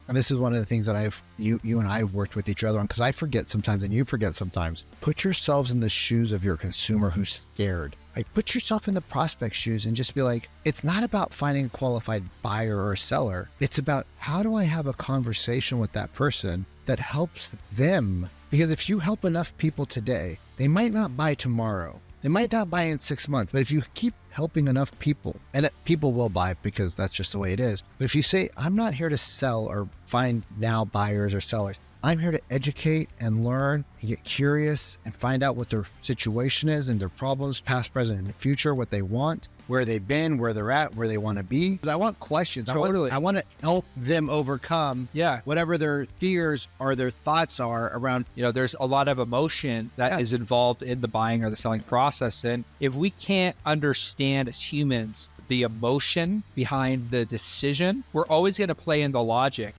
And this is one of the things that you and I have worked with each other on, because I forget sometimes and you forget sometimes. Put yourselves in the shoes of your consumer who's scared. Like, put yourself in the prospect's shoes and just be like, it's not about finding a qualified buyer or seller. It's about, how do I have a conversation with that person that helps them? Because if you help enough people today, they might not buy tomorrow. They might not buy in 6 months, but if you keep helping enough people, and people will buy because that's just the way it is. But if you say, I'm not here to sell or find now buyers or sellers, I'm here to educate and learn, and get curious and find out what their situation is and their problems, past, present, and future, what they want, where they've been, where they're at, where they want to be. Because I want questions. Totally. I want to help them overcome whatever their fears or their thoughts are around. There's a lot of emotion that is involved in the buying or the selling process. And if we can't understand as humans the emotion behind the decision, we're always going to play in the logic.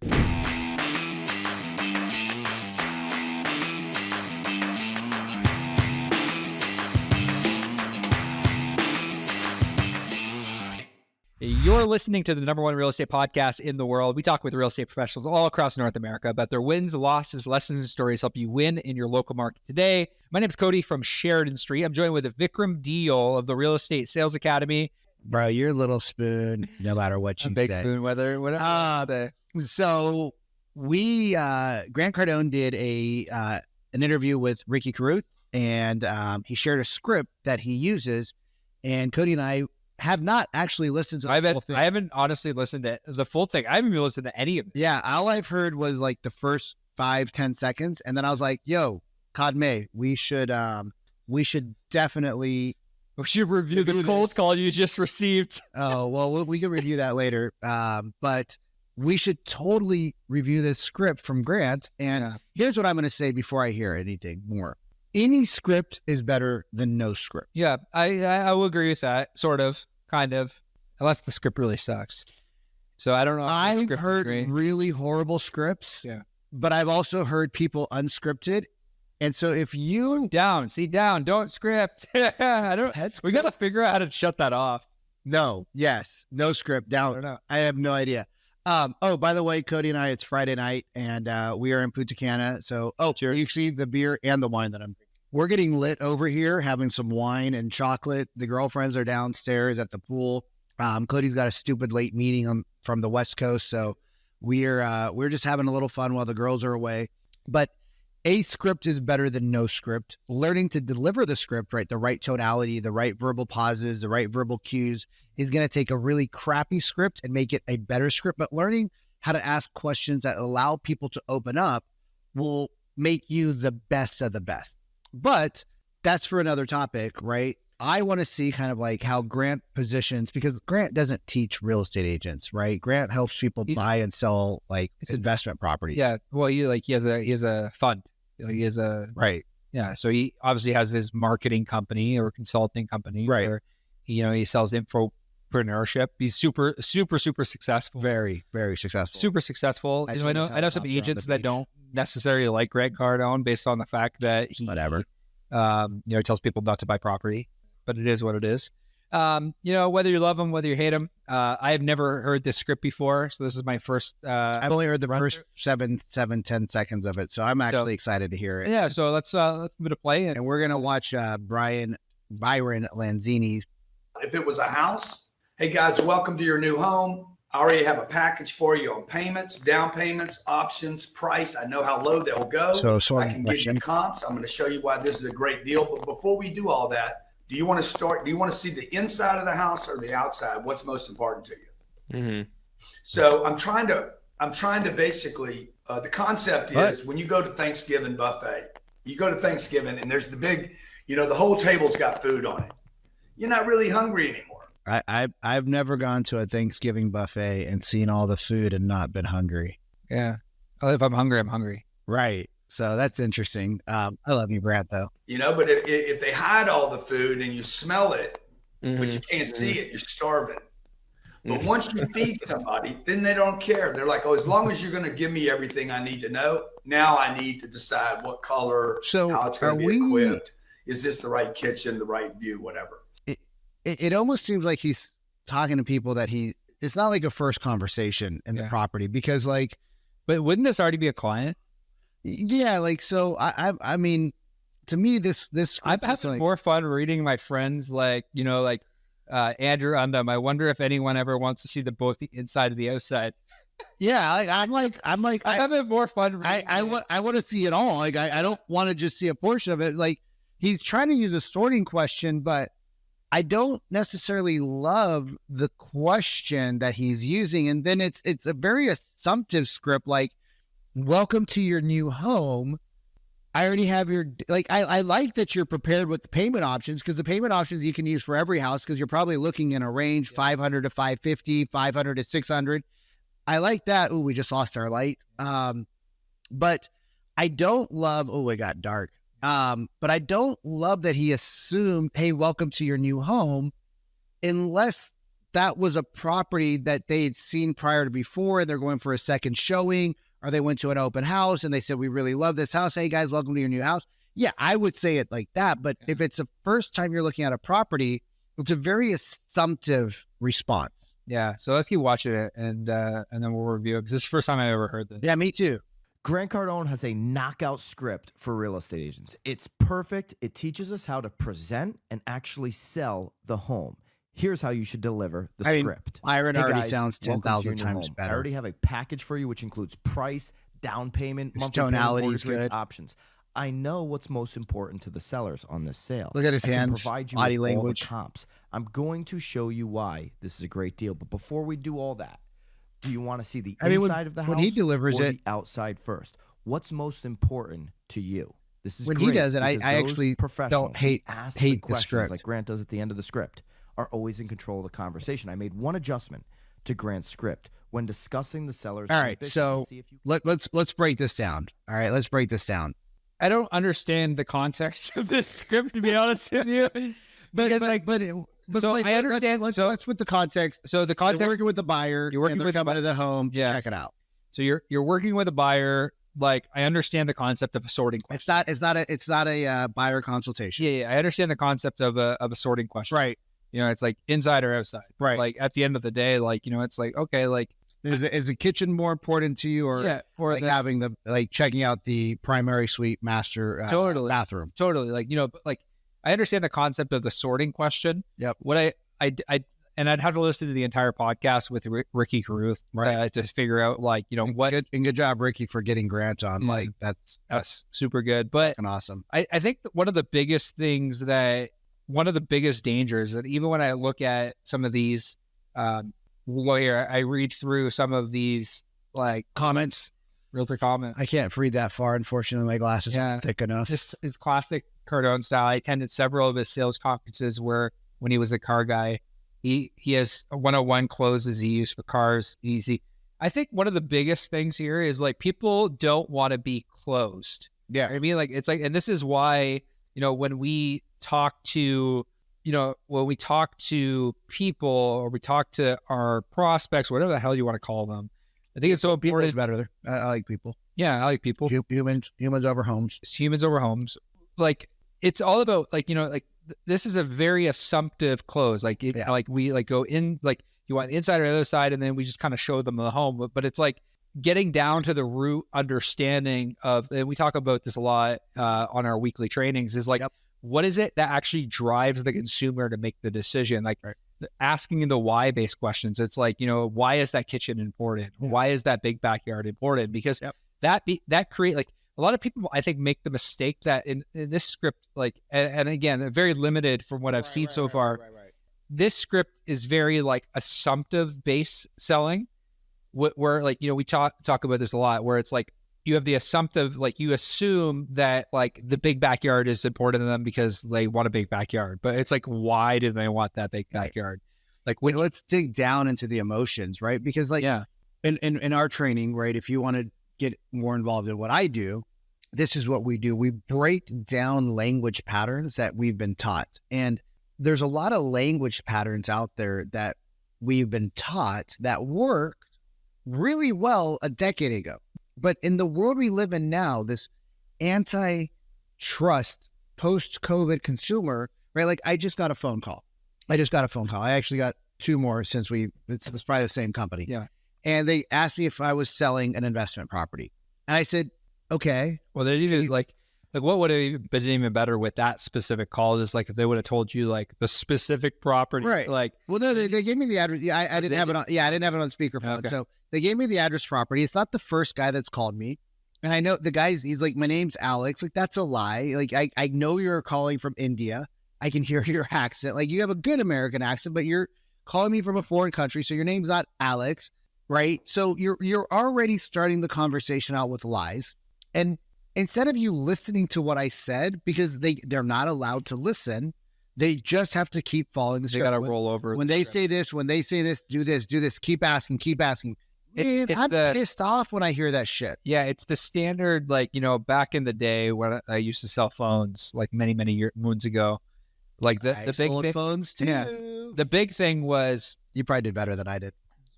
You're listening to the #1 real estate podcast in the world. We talk with real estate professionals all across North America about their wins, losses, lessons, and stories help you win in your local market today. My name is Cody from Sheridan Street. I'm joined with Vikram Deol of the Real Estate Sales Academy. Bro, you're a little spoon, no matter what you big say. Spoon, whatever you say. So we, Grant Cardone did an interview with Ricky Caruth, and he shared a script that he uses, and Cody and I have not actually listened to the whole thing. I haven't honestly listened to the full thing. I haven't even listened to any of it. Yeah, all I've heard was like the first 5-10 seconds, and then I was like, "Yo, Kadme, we should definitely review the cold call you just received." Oh well, we can review that later. But we should totally review this script from Grant. And here's what I'm going to say before I hear anything more. Any script is better than no script. Yeah, I will agree with that, sort of, kind of, unless the script really sucks. So I don't know. I've heard really horrible scripts, but I've also heard people unscripted. And so if you... Sit down, don't script. We got to figure out how to shut that off. No script, down. I have no idea. By the way, Cody and I, it's Friday night, and we are in Punta Cana. So, cheers. You see the beer and the wine that I'm drinking. We're getting lit over here, having some wine and chocolate. The girlfriends are downstairs at the pool. Cody's got a stupid late meeting from the West Coast, so we're just having a little fun while the girls are away. But a script is better than no script. Learning to deliver the script, right, the right tonality, the right verbal pauses, the right verbal cues is going to take a really crappy script and make it a better script. But learning how to ask questions that allow people to open up will make you the best of the best. But that's for another topic, right? I want to see kind of like how Grant positions, because Grant doesn't teach real estate agents, right? Grant helps people buy and sell like investment properties. Yeah. Well, he has a fund. He has a right. Yeah. So he obviously has his marketing company or consulting company, right? Where he sells infopreneurship. He's super successful. Very, very successful. Super successful. I know some agents that don't necessarily like Grant Cardone based on the fact that he tells people not to buy property. But it is what it is. Whether you love him, whether you hate him. I have never heard this script before, so this is my first. I've only heard the first 10 seconds of it, so I'm actually excited to hear it. Yeah, so let's move to play, and we're gonna watch Byron Lanzini's. If it was a house, hey guys, welcome to your new home. I already have a package for you on payments, down payments, options, price. I know how low they'll go. So I can give you comps. I'm going to show you why this is a great deal. But before we do all that, do you want to see the inside of the house or the outside? What's most important to you? Mm-hmm. So I'm trying to basically, the concept is when you go to Thanksgiving buffet, you go to Thanksgiving and there's the big, the whole table's got food on it. You're not really hungry anymore. I've never gone to a Thanksgiving buffet and seen all the food and not been hungry. Yeah. If I'm hungry, I'm hungry. Right. So that's interesting. I love you, Brad, though. But if they hide all the food and you smell it, but you can't see it, you're starving. But once you feed somebody, then they don't care. They're like, as long as you're going to give me everything I need to know, now I need to decide what color, how it's going to be equipped. Is this the right kitchen, the right view, whatever. It almost seems like he's talking to people that it's not like a first conversation in the property, because But wouldn't this already be a client? Yeah, like, so I mean, to me, this I'm having more fun reading my friends, like, you know, like Andrew Undum. I wonder if anyone ever wants to see both the inside and the outside. Yeah, I'm having more fun. I want to see it all. Like, I don't want to just see a portion of it. Like, he's trying to use a sorting question, but I don't necessarily love the question that he's using. And then it's a very assumptive script, like, welcome to your new home. I already have your, like, I like that you're prepared with the payment options, because the payment options you can use for every house, because you're probably looking in a range 500 to 550, 500 to 600. I like that. Oh, we just lost our light. But I don't love, it got dark. But I don't love that he assumed, hey, welcome to your new home, unless that was a property that they had seen prior to before, and they're going for a second showing, or they went to an open house and they said, we really love this house. Hey guys, welcome to your new house. Yeah, I would say it like that. But if it's the first time you're looking at a property, it's a very assumptive response. Yeah. So let's keep watching it and then we'll review it, because this is the first time I ever heard this. Yeah, me too. Grant Cardone has a knockout script for real estate agents. It's perfect. It teaches us how to present and actually sell the home. Here's how you should deliver the script. Byron already sounds 10,000 times home. better. I already have a package for you, which includes price, down payment, His monthly tonality payment, is mortgage rates, good. options. I know what's most important to the sellers on this sale. Look at his I can hands, provide you body with all the language. comps. I'm going to show you why this is a great deal. But before we do all that, do you want to see the inside of the house when he delivers or it, the outside first? What's most important to you? This is when great he does it, I because actually professionals don't hate the questions script. like Grant does at the end of the script are always in control of the conversation. I made one adjustment to Grant's script when discussing the seller's. All right, so let's break this down. All right, let's break this down. I don't understand the context of this script, to be honest with you. But so I understand. Let's put the context. So the context, you're working with the buyer. You're working and they're with coming to the home. Yeah. To check it out. So you're working with a buyer. Like, I understand the concept of a sorting question. It's not a buyer consultation. Yeah, I understand the concept of a sorting question. Right. You know, it's like inside or outside. Right. Like, at the end of the day, like, you know, it's like, okay, like, is the kitchen more important to you, or like having checking out the primary suite master bathroom? Totally. Like, you know, like, I understand the concept of the sorting question. Yep. What and I'd have to listen to the entire podcast with Ricky Caruth to figure out, like, you know, good job, Ricky, for getting Grant on. Like, that's super good. But awesome. I think that one of the biggest dangers that even when I look at some of these, I read through some of these like comments, realtor comments. I can't read that far, unfortunately. My glasses aren't thick enough. Just his classic Cardone style. I attended several of his sales conferences where, when he was a car guy, he has 101 closes he used for cars. Easy. I think one of the biggest things here is, like, people don't want to be closed. Yeah. I mean, like, it's like, and this is why, you know, when we talk to people, or we talk to our prospects, whatever the hell you want to call them, I think it's so important. People is better. I like people. Yeah, I like people. Humans over homes. It's humans over homes. Like, it's all about, like, you know, like, this is a very assumptive close. Like, like we like go in, like, you want the inside or the other side, and then we just kind of show them the home. But it's like getting down to the root understanding of, and we talk about this a lot on our weekly trainings, is like, what is it that actually drives the consumer to make the decision? Like, asking the why-based questions. It's like, you know, why is that kitchen important? Yeah. Why is that big backyard important? Because that create, like, a lot of people, I think, make the mistake that in this script, like, and again, very limited from what I've seen so far. This script is very, like, assumptive base selling, where like, you know, we talk about this a lot, where it's like, you have the assumptive, like, you assume that, like, the big backyard is important to them because they want a big backyard. But it's like, why do they want that big backyard? Like, let's dig down into the emotions, right? Because, like, in our training, right, if you want to get more involved in what I do, this is what we do. We break down language patterns that we've been taught. And there's a lot of language patterns out there that we've been taught that worked really well a decade ago. But in the world we live in now, this anti-trust post-COVID consumer, right? Like, I just got a phone call. I actually got two more since it's probably the same company. Yeah. and they asked me if I was selling an investment property. And I said, okay. Well, they even like what would have been even better with that specific call is like if they would have told you like the specific property, right? Like, well, no, they gave me the address. Yeah, I didn't have it on. Yeah, I didn't have it on speakerphone. Okay. So they gave me the address property. It's not the first guy that's called me. And I know the guy's, he's like, my name's Alex. Like, that's a lie. Like, I know you're calling from India. I can hear your accent. Like, you have a good American accent, but you're calling me from a foreign country. So your name's not Alex, right? So you're already starting the conversation out with lies. And instead of you listening to what I said, because they're not allowed to listen, they just have to keep following the script. They got to roll over. When they say this, do this, keep asking. Man, I'm pissed off when I hear that shit. Yeah, it's the standard, like, you know, back in the day when I used to sell phones, like many moons ago. Like the big thing, phones too. Yeah, the big thing was you probably did better than I did.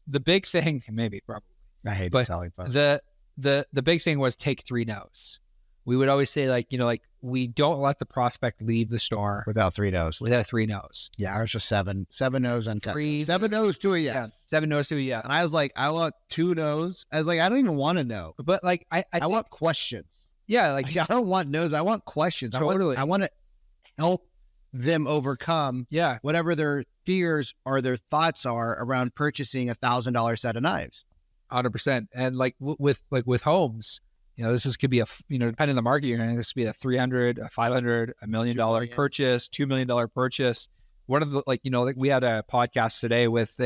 The big thing, maybe probably. I hated selling phones. The big thing was take 3 no's. We would always say, like, you know, like, we don't let the prospect leave the store without 3 no's. Without 3 no's. Yeah, ours just 7 no's uncut. 7 no's to a yes. Yeah, 7 no's to a yes. And I was like, I want 2 no's. I was like, I don't even want to know. But like, I want questions. Yeah, like I don't want no's. I want questions. Totally. I want to help them overcome whatever their fears or their thoughts are around purchasing $1,000 set of knives. 100%. And like with homes, you know, could be depending on the market, this could be a $300, a $500, $1 million purchase, $2 million purchase. One of the, like, you know, like we had a podcast today with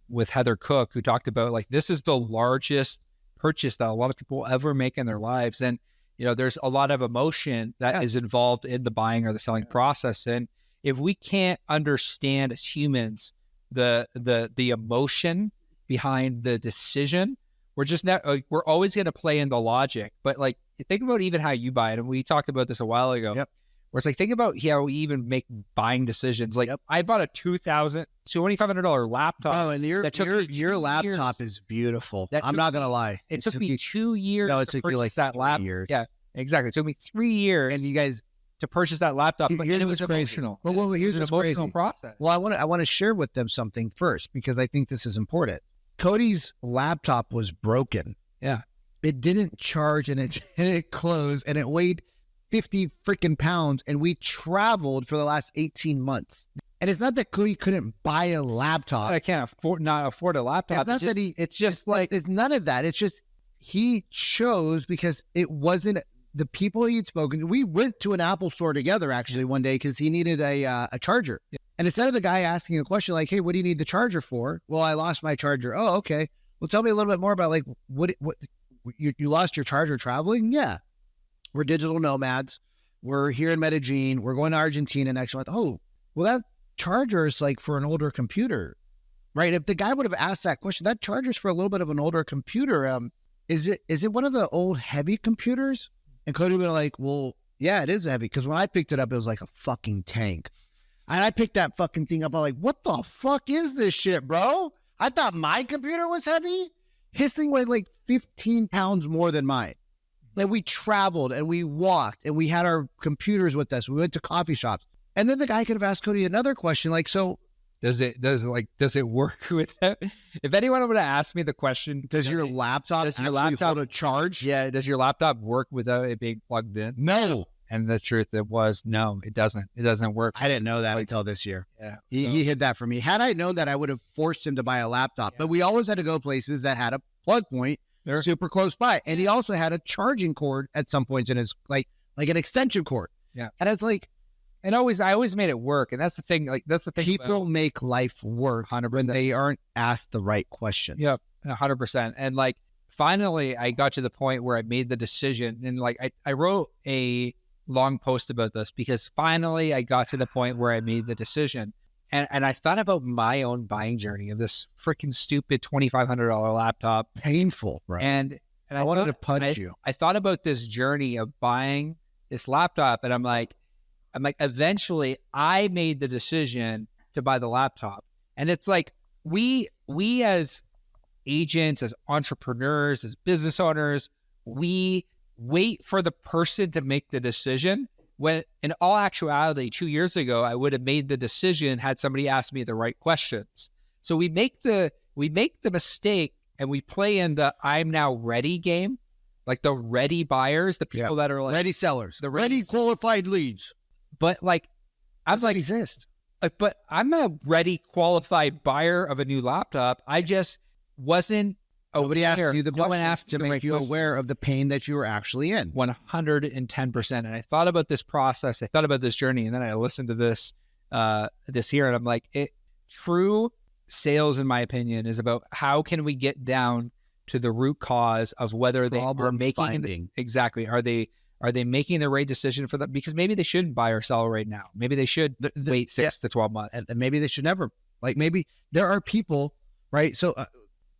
with Heather Cook, who talked about, like, this is the largest purchase that a lot of people ever make in their lives. And, you know, there's a lot of emotion that is involved in the buying or the selling process. And if we can't understand as humans, the emotion behind the decision, we're just not, we're always going to play in the logic. But like, think about even how you buy it. And we talked about this a while ago. Yep. Where it's like, think about how we even make buying decisions. Like, I bought a $2,500 laptop. Oh, and your laptop is beautiful. I'm not going to lie. It took me 2 years to purchase like that laptop. Yeah, exactly. It took me 3 years. And you guys to purchase that laptop. But it was emotional. Well, here's an emotional process. Well, I want to share with them something first, because I think this is important. Cody's laptop was broken. Yeah. It didn't charge, and it closed, and it weighed 50 freaking pounds, and we traveled for the last 18 months. And it's not that Cody couldn't buy a laptop. I can't not afford a laptop. It's none of that. It's just he chose, because it wasn't the people he had spoken to. We went to an Apple store together actually one day because he needed a charger. Yeah. And instead of the guy asking a question like, hey, what do you need the charger for? Well, I lost my charger. Oh, okay. Well, tell me a little bit more about, like, what you lost your charger traveling? Yeah. We're digital nomads. We're here in Medellin. We're going to Argentina next month. Oh, well, that charger is like for an older computer, right? If the guy would have asked that question, that charger's for a little bit of an older computer. Is it one of the old heavy computers? And Cody would be like, well, yeah, it is heavy. Because when I picked it up, it was like a fucking tank. And I picked that fucking thing up. I'm like, what the fuck is this shit, bro? I thought my computer was heavy. His thing weighed like 15 pounds more than mine. Like, we traveled and we walked and we had our computers with us. We went to coffee shops. And then the guy could have asked Cody another question. Like, so does it work with that? If anyone would have asked me the question, does your laptop hold a charge? Yeah. Does your laptop work without it being plugged in? No. And the truth was, no, it doesn't. It doesn't work. I didn't know that until this year. Yeah. He hid that from me. Had I known that, I would have forced him to buy a laptop. Yeah. But we always had to go places that had a plug point super close by. And he also had a charging cord at some points in his, like an extension cord. Yeah. And it's like, I always made it work. And that's the thing. Like, that's the thing. People make life work 100%. When they aren't asked the right questions. Yep. 100%. And like, finally I got to the point where I made the decision, and like, I wrote a long post about this, because finally I got to the point where I made the decision. And I thought about my own buying journey of this freaking stupid $2,500 laptop. Painful, right? And I wanted to punch you. I thought about this journey of buying this laptop, and I'm like, eventually I made the decision to buy the laptop. And it's like, we as agents, as entrepreneurs, as business owners, we wait for the person to make the decision, when in all actuality, 2 years ago, I would have made the decision had somebody asked me the right questions. So we make the we make the mistake and we play in the I'm now ready game, like the ready buyers, the people that are like ready sellers, the ready qualified leads. But like, I was like, exist. Like, but I'm a ready qualified buyer of a new laptop. I just wasn't. Nobody asked you the question to make you aware of the pain that you were actually in. 110%. And I thought about this process. I thought about this journey, and then I listened to this here, and I'm like, true sales, in my opinion, is about how can we get down to the root cause of whether they are making exactly. Are they making the right decision for them? Because maybe they shouldn't buy or sell right now. Maybe they should wait 6 to 12 months. And maybe they should never. Like, maybe there are people, right? So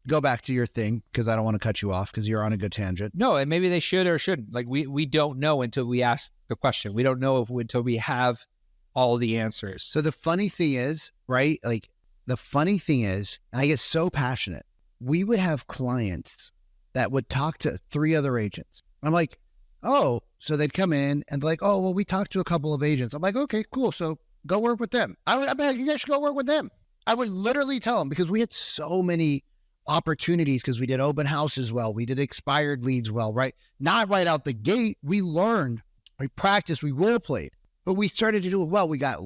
go back to your thing, because I don't want to cut you off because you're on a good tangent. No, and maybe they should or shouldn't. Like, we don't know until we ask the question. We don't know until we have all the answers. So the funny thing is, right? Like, the funny thing is, and I get so passionate, we would have clients that would talk to 3 other agents. I'm like, oh, so they'd come in and be like, oh, well, we talked to a couple of agents. I'm like, okay, cool. So go work with them. I bet you guys should go work with them. I would literally tell them, because we had so many opportunities, because we did open houses well. We did expired leads well, right? Not right out the gate. We learned, we practiced, we role played, but we started to do it well. We got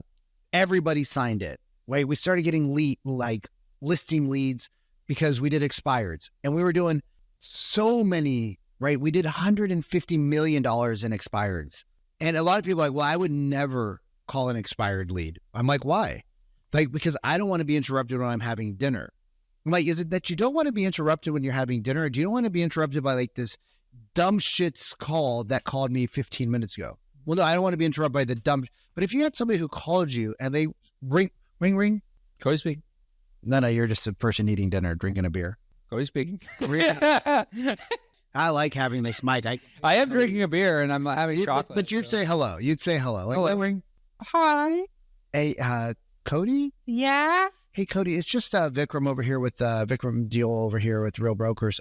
everybody signed it, right? We started getting listing leads because we did expireds, and we were doing so many, right? We did $150 million in expireds. And a lot of people are like, well, I would never call an expired lead. I'm like, why? Like, because I don't want to be interrupted when I'm having dinner. I'm like, is it that you don't want to be interrupted when you're having dinner? Or do you don't want to be interrupted by like this dumb shit's call that called me 15 minutes ago? Well, no, I don't want to be interrupted by the dumb. But if you had somebody who called you and they ring. Cody speaking. No, you're just a person eating dinner, drinking a beer. Cody speaking. I like having this mic. I am drinking a beer and I'm having chocolate. But you'd say hello. You'd say hello. Like, hello. Ring. Hi. Hey, Cody? Yeah? Hey, Cody, it's just Vikram over here with Vikram Deol over here with Real Brokers.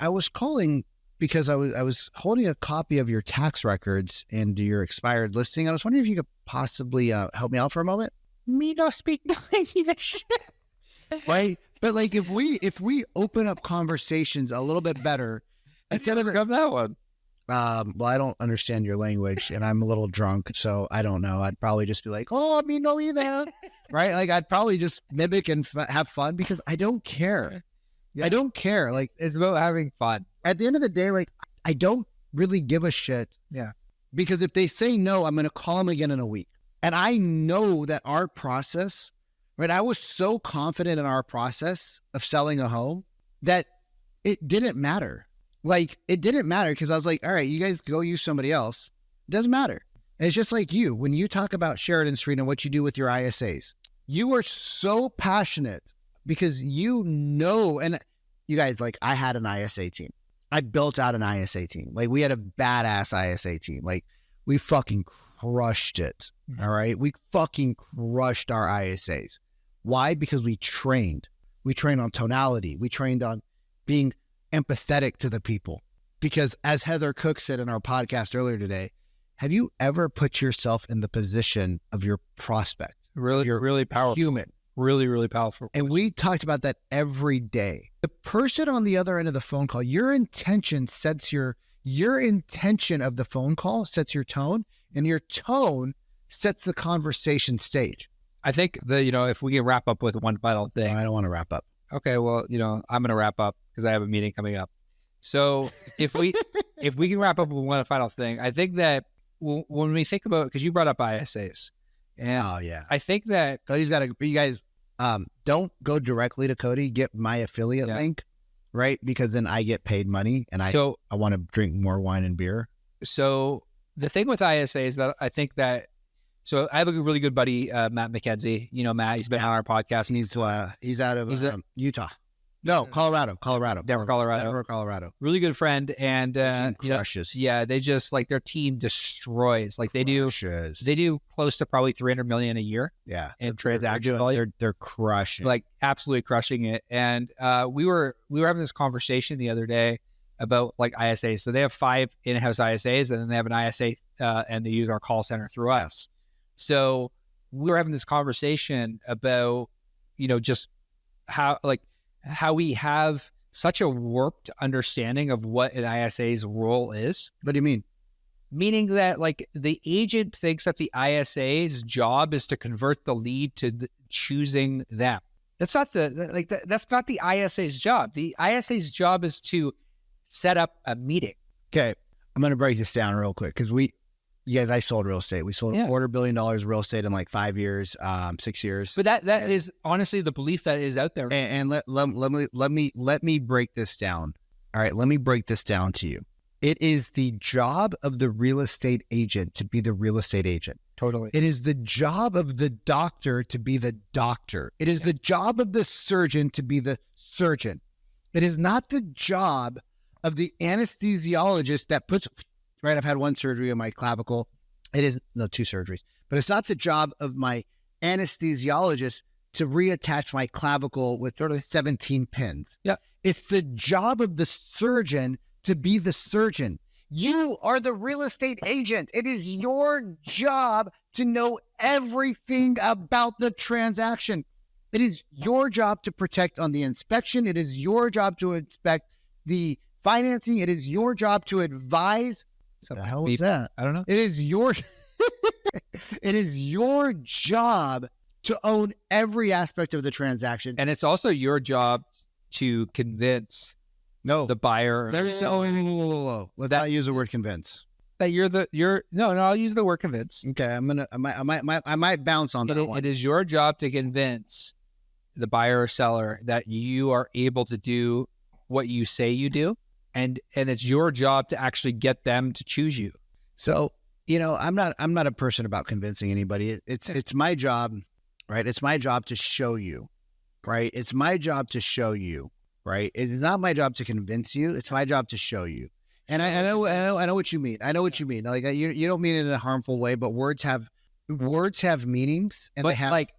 I was calling because I was holding a copy of your tax records and your expired listing. I was wondering if you could possibly help me out for a moment. Me no speak no English. Right? But like, if we open up conversations a little bit better, instead of that one. Well, I don't understand your language, and I'm a little drunk, so I don't know. I'd probably just be like, "Oh, me no either," right? Like, I'd probably just mimic and have fun because I don't care. Yeah. I don't care. Like, it's about having fun. At the end of the day, like, I don't really give a shit. Yeah. Because if they say no, I'm going to call them again in a week, and I know that our process, right? I was so confident in our process of selling a home that it didn't matter. Like, it didn't matter because I was like, all right, you guys go use somebody else. It doesn't matter. And it's just like you, when you talk about Sheridan Street and what you do with your ISAs, you are so passionate because you know, and you guys, like, I had an ISA team. I built out an ISA team. Like, we had a badass ISA team. Like, we fucking crushed it. All right. We fucking crushed our ISAs. Why? Because we trained. We trained on tonality. We trained on being empathetic to the people. Because as Heather Cook said in our podcast earlier today, have you ever put yourself in the position of your prospect? Really powerful. Human. Really, really powerful. And we talked about that every day. The person on the other end of the phone call, your intention sets your intention of the phone call sets your tone, and your tone sets the conversation stage. I think if we can wrap up with one final thing. I don't want to wrap up. Okay, well, I'm going to wrap up because I have a meeting coming up. So if we can wrap up with one final thing, I think that when we think about, because you brought up ISAs, and I think that Cody's got to. You guys don't go directly to Cody. Get my affiliate link, right? Because then I get paid money, and I want to drink more wine and beer. So the thing with ISA is that I think that. So I have a really good buddy, Matt McKenzie. You know Matt. He's been on our podcast. He's out of Utah. No, Colorado. Denver, Colorado. Really good friend, and crushes. They just like their team destroys. Like they do close to probably $300 million a year. Yeah, in transaction volume. They're crushing, like absolutely crushing it. And we were having this conversation the other day about like ISAs. So they have 5 in-house ISAs, and then they have an ISA, and they use our call center through us. So we were having this conversation about just how like how we have such a warped understanding of what an ISA's role is. What do you mean? Meaning that like the agent thinks that the ISA's job is to convert the lead to choosing them. That's not that's not the ISA's job. The ISA's job is to set up a meeting. Okay. I'm going to break this down real quick because I sold real estate. We sold $250 million real estate in like 5 years, 6 years. But that is honestly the belief that is out there. And let me break this down. All right. Let me break this down to you. It is the job of the real estate agent to be the real estate agent. Totally. It is the job of the doctor to be the doctor. It is the job of the surgeon to be the surgeon. It is not the job of the anesthesiologist that puts, right, I've had one surgery on my clavicle. It is, no, 2 surgeries. But it's not the job of my anesthesiologist to reattach my clavicle with sort of 17 pins. Yeah. It's the job of the surgeon to be the surgeon. You are the real estate agent. It is your job to know everything about the transaction. It is your job to protect on the inspection. It is your job to inspect the financing. It is your job to advise. What the hell was that? I don't know. It is your it is your job to own every aspect of the transaction. And it's also your job to convince the buyer. Let's not use the word convince. That I'll use the word convince. Okay, I might bounce on that one. It is your job to convince the buyer or seller that you are able to do what you say you do, and it's your job to actually get them to choose you. So, I'm not a person about convincing anybody. It's my job, right? It's my job to show you, right? It's my job to show you. Right. It is not my job to convince you. It's my job to show you. And I know what you mean. I know what you mean. Like you don't mean it in a harmful way, but words have meanings, and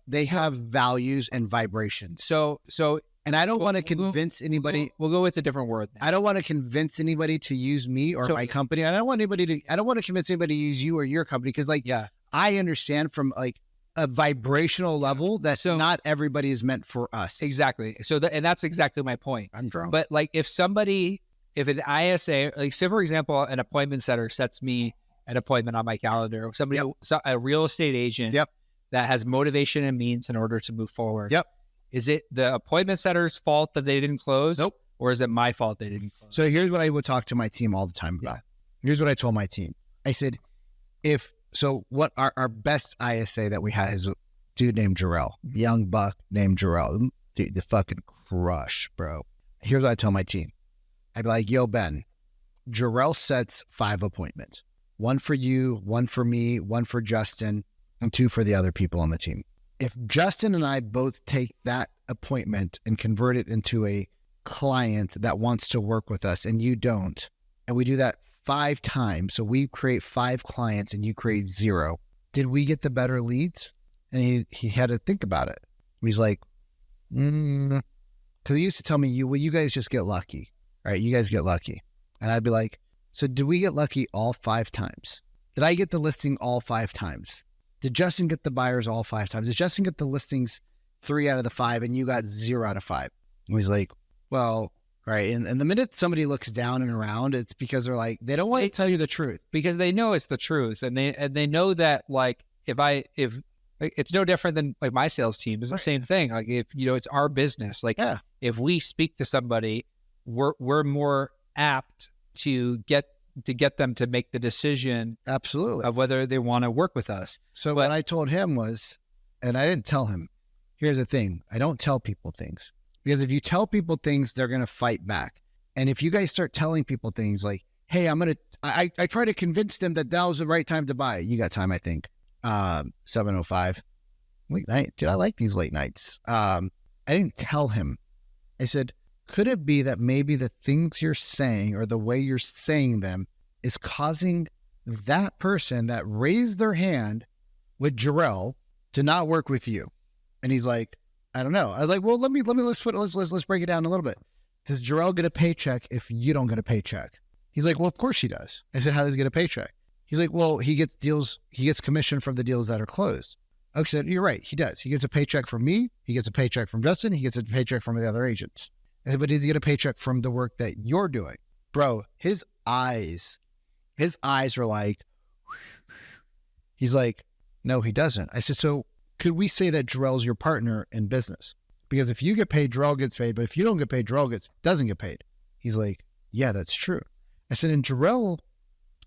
they have values and vibrations. And I don't want to convince anybody. We'll go with a different word. I don't want to convince anybody to use me or my company. I don't want to convince anybody to use you or your company because I understand from like a vibrational level that not everybody is meant for us. Exactly. And that's exactly my point. I'm drunk. But like if an ISA, like say for example, an appointment setter sets me an appointment on my calendar, a real estate agent that has motivation and means in order to move forward. Yep. Is it the appointment setter's fault that they didn't close? Nope. Or is it my fault they didn't close? So here's what I would talk to my team all the time about. Here's what I told my team. I said, so what our best ISA that we had is a dude named Jarrell, young buck named Jarrell. Dude, the fucking crush, bro. Here's what I tell my team. I'd be like, yo, Ben, Jarrell sets 5 appointments. 1 for you, 1 for me, 1 for Justin, and 2 for the other people on the team. If Justin and I both take that appointment and convert it into a client that wants to work with us and you don't, and we do that 5 times, so we create 5 clients and you create 0, did we get the better leads? And he had to think about it. He's like, because he used to tell me, you guys just get lucky, right? You guys get lucky. And I'd be like, so did we get lucky all 5 times? Did I get the listing all 5 times? Did Justin get the buyers all 5 times? Did Justin get the listings 3 out of the 5 and you got 0 out of 5? And he's like, well, right. And the minute somebody looks down and around, it's because they're like, they don't want to tell you the truth. Because they know it's the truth. And they know that like, if it's no different than like my sales team. It's the same thing. Like if, it's our business, like if we speak to somebody, we're more apt to get them to make the decision absolutely of whether they want to work with us. So what I told him was, and I didn't tell him, here's the thing. I don't tell people things because if you tell people things, they're going to fight back. And if you guys start telling people things like, hey, I try to convince them that was the right time to buy. You got time, I think. 7:05. Late night. Dude, I like these late nights. I didn't tell him. I said, could it be that maybe the things you're saying or the way you're saying them is causing that person that raised their hand with Jarrell to not work with you? And he's like, I don't know. I was like, well, let's break it down a little bit. Does Jarrell get a paycheck if you don't get a paycheck? He's like, well, of course she does. I said, how does he get a paycheck? He's like, well, he gets commission from the deals that are closed. I said, you're right. He does. He gets a paycheck from me. He gets a paycheck from Justin. He gets a paycheck from the other agents. I said, but does he get a paycheck from the work that you're doing? Bro, his eyes were like, he's like, no, he doesn't. I said, so could we say that Jarrell's your partner in business? Because if you get paid, Jarrell gets paid. But if you don't get paid, Jarrell doesn't get paid. He's like, yeah, that's true. I said, and Jarrell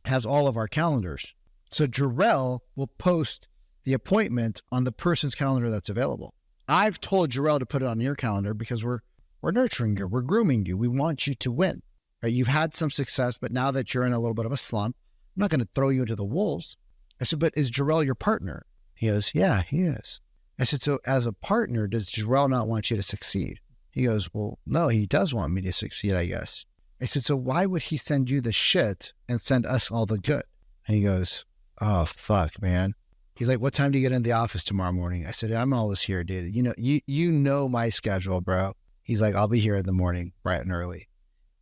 has all of our calendars. So Jarrell will post the appointment on the person's calendar that's available. I've told Jarrell to put it on your calendar because we're nurturing you. We're grooming you. We want you to win. Right? You've had some success, but now that you're in a little bit of a slump, I'm not going to throw you into the wolves. I said, but is Jarrell your partner? He goes, yeah, he is. I said, so as a partner, does Jarrell not want you to succeed? He goes, well, no, he does want me to succeed, I guess. I said, so why would he send you the shit and send us all the good? And he goes, oh, fuck, man. He's like, what time do you get in the office tomorrow morning? I said, I'm always here, dude. You know my schedule, bro. He's like, I'll be here in the morning, bright and early.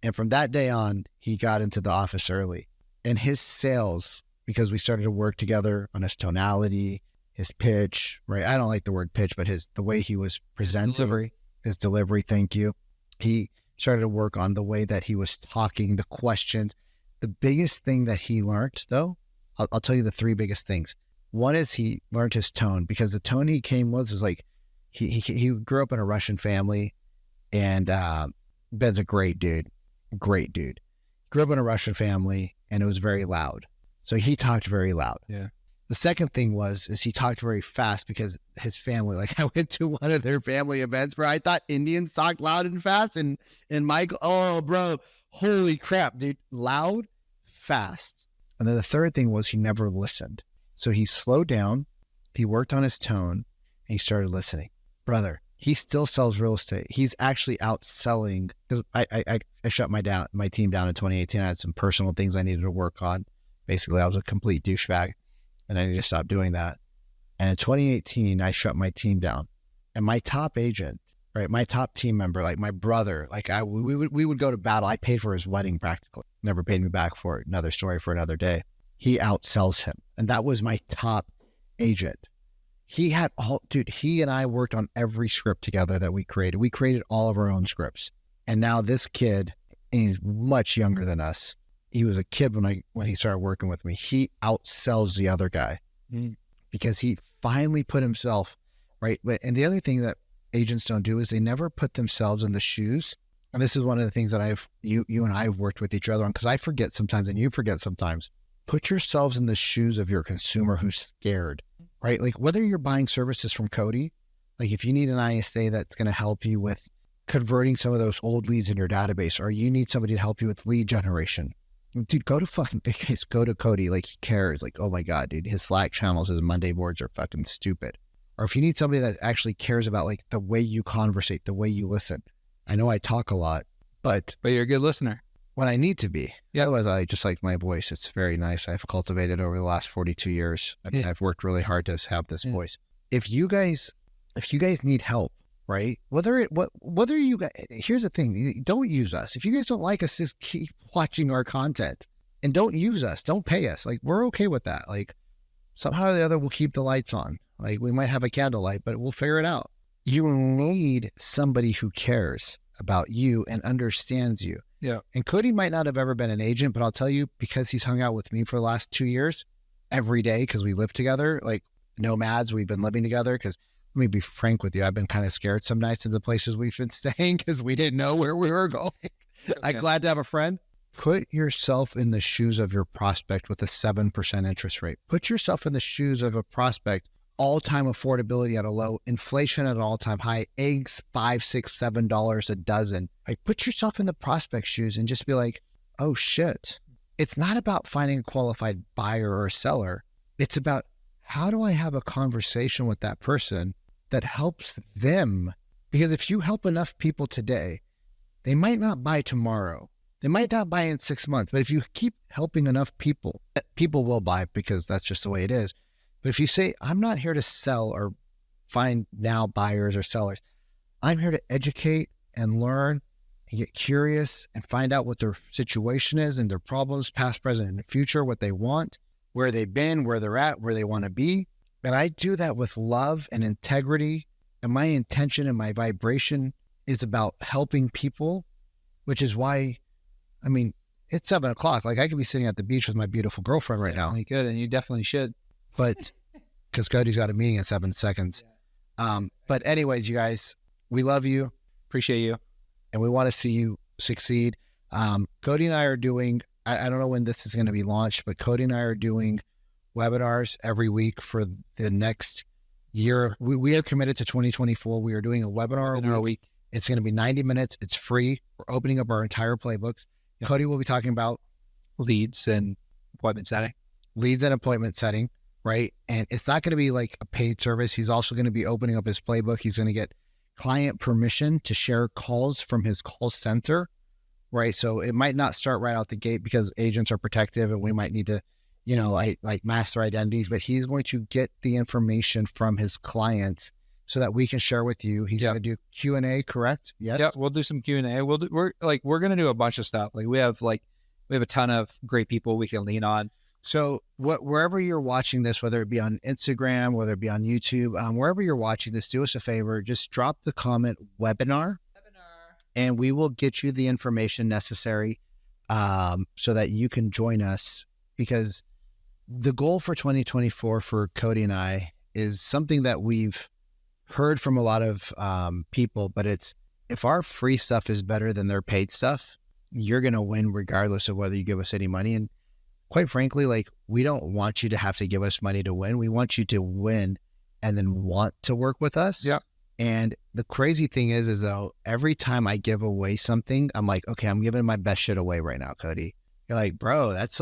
And from that day on, he got into the office early. And his sales, because we started to work together on his tonality, his pitch, right? I don't like the word pitch, but the way he was presenting, his delivery, thank you. He started to work on the way that he was talking, the questions. The biggest thing that he learned, though, I'll tell you the three biggest things. One is he learned his tone, because the tone he came with was like, he grew up in a Russian family, and Ben's a great dude. Grew up in a Russian family, and it was very loud. So he talked very loud. Yeah. The second thing is he talked very fast because his family, like I went to one of their family events where I thought Indians talked loud and fast, and Michael, oh bro, holy crap, dude, loud, fast. And then the third thing was he never listened. So he slowed down, he worked on his tone, and he started listening. Brother, he still sells real estate. He's actually outselling, because I shut my team down in 2018. I had some personal things I needed to work on. Basically, I was a complete douchebag, and I need to stop doing that. And in 2018, I shut my team down. And my top agent, right, my top team member, like my brother, like we would go to battle. I paid for his wedding practically. Never paid me back for it. Another story for another day. He outsells him. And that was my top agent. He and I worked on every script together that we created. We created all of our own scripts. And now this kid, and he's much younger than us. He was a kid when he started working with me. He outsells the other guy because he finally put himself right. And the other thing that agents don't do is they never put themselves in the shoes. And this is one of the things that you and I have worked with each other on, because I forget sometimes and you forget sometimes. Put yourselves in the shoes of your consumer who's scared, right? Like whether you're buying services from Cody, like if you need an ISA that's going to help you with converting some of those old leads in your database, or you need somebody to help you with lead generation. Dude, go to Cody. Like he cares. Like, oh my God, dude, his Slack channels, his Monday boards are fucking stupid. Or if you need somebody that actually cares about like the way you conversate, the way you listen. I know I talk a lot, but you're a good listener when I need to be. Yeah. Otherwise, I just like my voice. It's very nice. I've cultivated over the last 42 years. I've worked really hard to have this voice. If you guys need help, right? Whether you guys, here's the thing, don't use us. If you guys don't like us, just keep watching our content and don't use us. Don't pay us. Like we're okay with that. Like somehow or the other, we'll keep the lights on. Like we might have a candlelight, but we'll figure it out. You need somebody who cares about you and understands you. Yeah. And Cody might not have ever been an agent, but I'll tell you, because he's hung out with me for the last 2 years, every day, because we live together, like nomads, we've been living together. Because let me be frank with you, I've been kind of scared some nights in the places we've been staying because we didn't know where we were going. Okay. I'm glad to have a friend. Put yourself in the shoes of your prospect with a 7% interest rate. Put yourself in the shoes of a prospect, all-time affordability at a low, inflation at an all-time high, eggs $5, $6, $7 a dozen. Like put yourself in the prospect shoes and just be like, oh shit. It's not about finding a qualified buyer or seller. It's about how do I have a conversation with that person that helps them? Because if you help enough people today, they might not buy tomorrow. They might not buy in 6 months, but if you keep helping enough people, people will buy because that's just the way it is. But if you say, I'm not here to sell or find now buyers or sellers, I'm here to educate and learn and get curious and find out what their situation is and their problems, past, present, and future, what they want, where they've been, where they're at, where they want to be. And I do that with love and integrity. And my intention and my vibration is about helping people, which is why, I mean, it's 7:00. Like I could be sitting at the beach with my beautiful girlfriend right now. You could, and you definitely should. But because Cody's got a meeting in 7 seconds. But anyways, you guys, we love you. Appreciate you. And we want to see you succeed. Cody and I are doing, I don't know when this is going to be launched, but Cody and I are doing webinars every week for the next year. We are committed to 2024. We are doing a webinar a week. It's going to be 90 minutes. It's free. We're opening up our entire playbooks. Yep. Cody will be talking about leads and appointment setting, right? And it's not going to be like a paid service. He's also going to be opening up his playbook. He's going to get client permission to share calls from his call center, right? So it might not start right out the gate because agents are protective and we might need to, like master identities, but he's going to get the information from his clients so that we can share with you. He's going to do Q&A, correct? Yes. Yeah, we'll do some Q&A. We're going to do a bunch of stuff. Like we have a ton of great people we can lean on. So wherever you're watching this, whether it be on Instagram, whether it be on YouTube, wherever you're watching this, do us a favor, just drop the comment webinar, and we will get you the information necessary so that you can join us, because the goal for 2024 for Cody and I is something that we've heard from a lot of people, but it's, if our free stuff is better than their paid stuff, you're going to win regardless of whether you give us any money. And quite frankly, like, we don't want you to have to give us money to win. We want you to win and then want to work with us. Yeah. And the crazy thing is though, every time I give away something, I'm like, okay, I'm giving my best shit away right now, Cody. You're like, bro, that's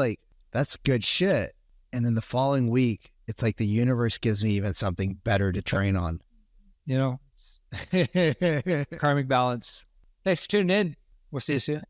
good shit. And then the following week, it's like the universe gives me even something better to train on. Karmic balance. Thanks for tuning in. We'll see you soon.